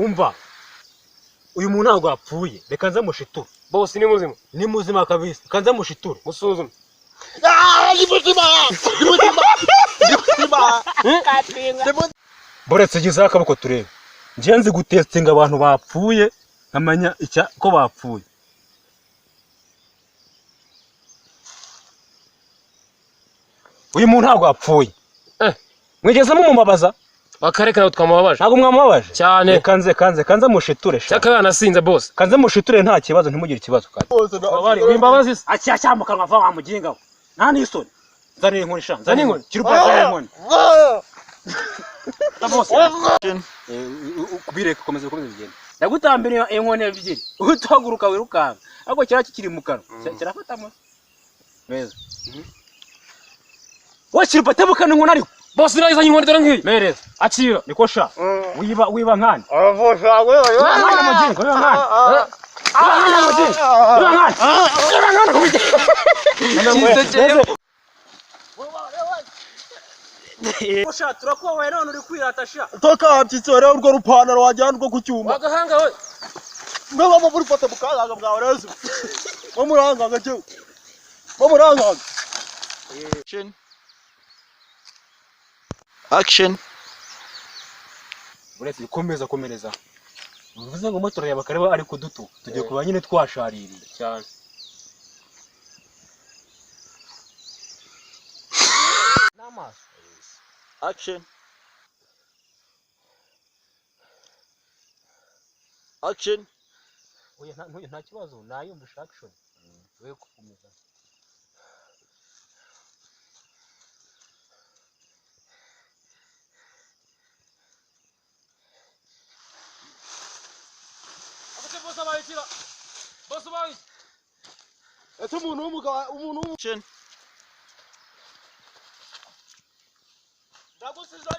umva uyu muntu ntabwo yapfuye reka nza mushitura boss ni muzima kabisa kanza mushitura musuzume ni muzima boretse giza akaboko turebe nje nzi gutestinga abantu bapfuye nkamanya icya ko bapfuye uyu muntu ntabwo yapfuye mwigezemo umubabaza akarekana twamubabaje ntabwo mwamubabaje cyane kanze mushiture sha cyaka yanasinze boss kanze mushiture nta kibazo ntimugire ikibazo kandi babari wimbabazi acyamuka nkava wamugingaho nta nisoni zane inkoni sha zane inkoni kirupa inkoni kubireka komeza bigenda ndagutambira inkoni ebyiri utaguruka wirukanga ariko cyara kikiri mu kanwa cyarafatamo beza wakirupa tabukana inkoni ariko boss nayizanye inkoni dore ngiyi mereza akira niko sha wiba nkani aravosha wewe nkani mugingo wiba nkani Osha turakuwa wewe none uri kwirata sha tokabyitsore urwo rupantaro wajyana urwo kucyuma wagahanga we mwe muri foto bukazaga bwawe rezo mo muranganga cyo mo muranganga action uretse komereza uvuze ngo motora yabakareba ari kudutu tugiye kuba nyine twashaririye cyane namaso action oya nta kibazo nayumva action we kukomeza boss abaye ese umuntu action ndagusiza